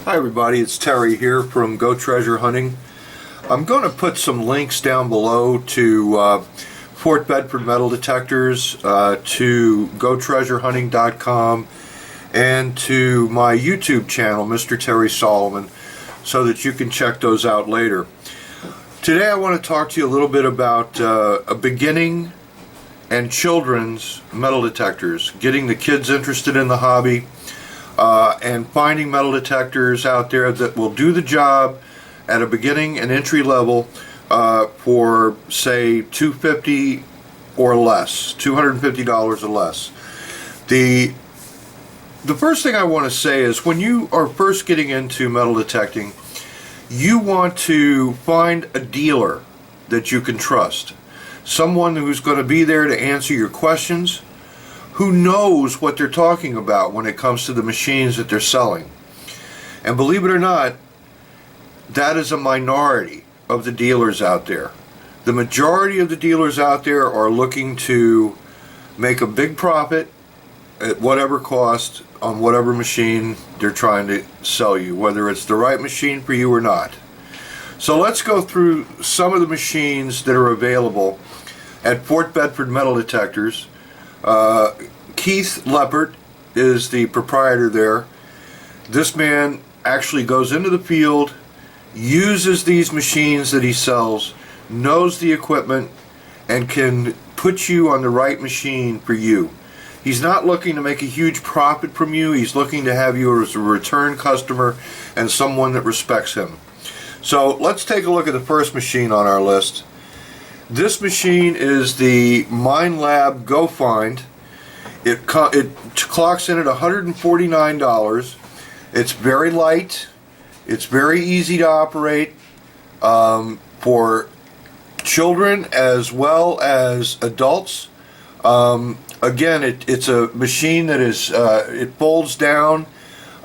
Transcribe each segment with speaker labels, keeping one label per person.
Speaker 1: Hi everybody, it's Terry here from Go Treasure Hunting. I'm going to put some links down below to Fort Bedford metal detectors, to GoTreasureHunting.com, and to my YouTube channel, Mr. TerrySoloman, so that you can check those out later. Today I want to talk to you a little bit about a beginning and children's metal detectors, getting the kids interested in the hobby, and finding metal detectors out there that will do the job at a beginning and entry level for, say, $250 or less, $250 or less. The first thing I want to say is, when you are first getting into metal detecting, you want to find a dealer that you can trust, someone who's going to be there to answer your questions, who knows what they're talking about when it comes to the machines that they're selling. And believe it or not, that is a minority of the dealers out there. The majority of the dealers out there are looking to make a big profit at whatever cost on whatever machine they're trying to sell you, whether it's the right machine for you or not. So let's go through some of the machines that are available at Fort Bedford Metal Detectors. Keith Leppert is the proprietor there. This man actually goes into the field, uses these machines that he sells, knows the equipment, and can put you on the right machine for you. He's not looking to make a huge profit from you. He's looking to have you as a return customer and someone that respects him. So let's take a look at the first machine on our list. This machine is the Minelab Go Find. It clocks in at $149. It's very light. It's very easy to operate for children as well as adults. Again, it's a machine that is it folds down.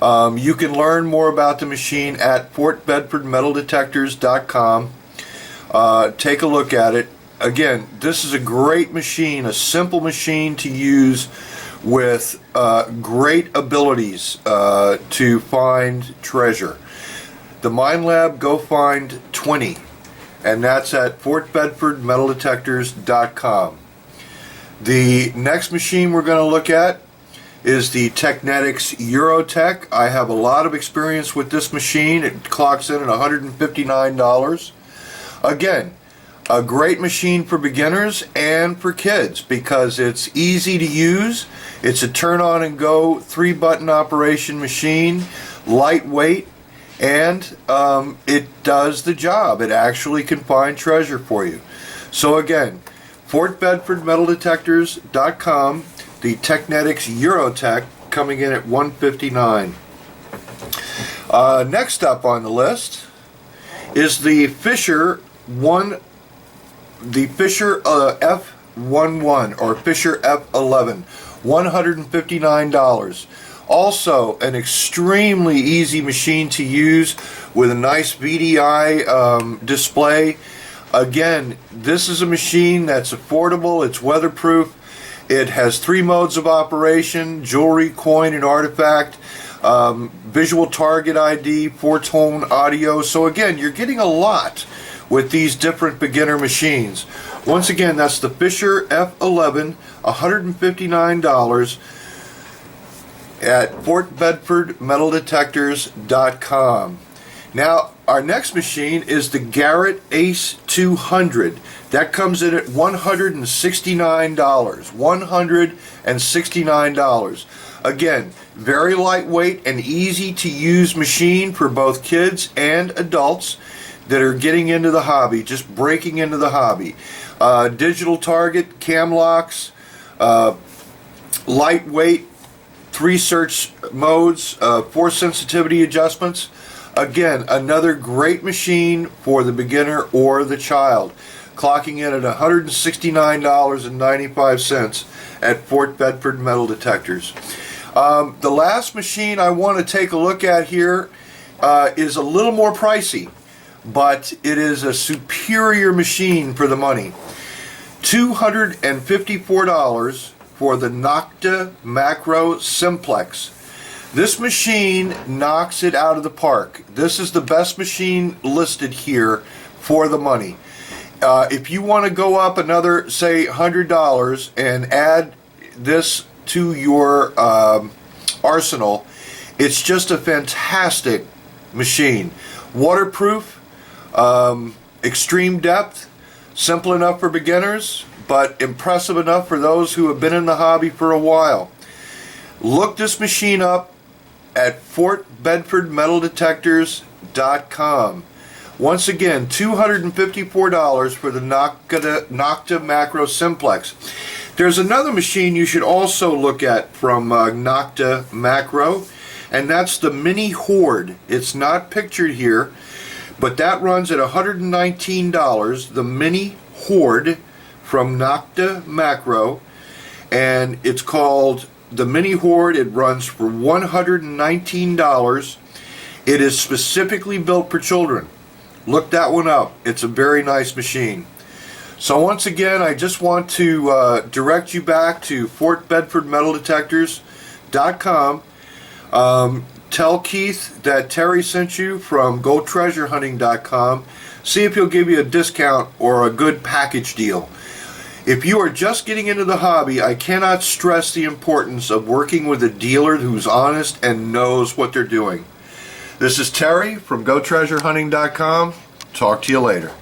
Speaker 1: You can learn more about the machine at FortBedfordMetalDetectors.com. Take a look at it. Again, this is a great machine, a simple machine to use with great abilities to find treasure. The Minelab Go Find 20, and that's at FortBedfordMetalDetectors.com. The next machine we're going to look at is the Technetix Eurotech. I have a lot of experience with this machine. It clocks in at $159. Again, a great machine for beginners and for kids because it's easy to use. It's a turn on and go 3-button operation machine, lightweight, and it does the job. It actually can find treasure for you. So again, FortBedfordMetalDetectors.com, the Technetix Eurotech coming in at $159. Next up on the list is the Fisher F11 or Fisher F11, $159. Also an extremely easy machine to use with a nice VDI display. Again, this is a machine that's affordable, it's weatherproof, it has 3 modes of operation: jewelry, coin, and artifact, visual target ID, 4-tone audio. So again, you're getting a lot with these different beginner machines. Once again, that's the Fisher F11, $159 at FortBedfordMetalDetectors.com. Now, our next machine is the Garrett Ace 200. That comes in at $169. $169. Again, very lightweight and easy to use machine for both kids and adults that are getting into the hobby, just breaking into the hobby. Digital target, cam locks, lightweight, 3 search modes, 4 sensitivity adjustments. Again, another great machine for the beginner or the child, clocking in at $169.95 at Fort Bedford Metal Detectors. The last machine I want to take a look at here is a little more pricey, but it is a superior machine for the money. $254 for the Noctua Macro Simplex. This machine knocks it out of the park. This is the best machine listed here for the money. If you want to go up another, say, $100 and add this to your arsenal, it's just a fantastic machine. Waterproof, extreme depth, simple enough for beginners, but impressive enough for those who have been in the hobby for a while. Look this machine up at FortBedfordMetalDetectors.com. Once again, $254 for the Noctua Macro Simplex. There's another machine you should also look at from Noctua Macro, and that's the Mini Horde. It's not pictured here, but that runs at $119, the Mini Horde from Noctua Macro, and it's called the Mini Horde. It runs for $119. It is specifically built for children. Look that one up. It's a very nice machine. So once again, I just want to direct you back to FortBedfordMetalDetectors.com. Tell Keith that Terry sent you from GoTreasureHunting.com. See if he'll give you a discount or a good package deal. If you are just getting into the hobby, I cannot stress the importance of working with a dealer who's honest and knows what they're doing. This is Terry from GoTreasureHunting.com. Talk to you later.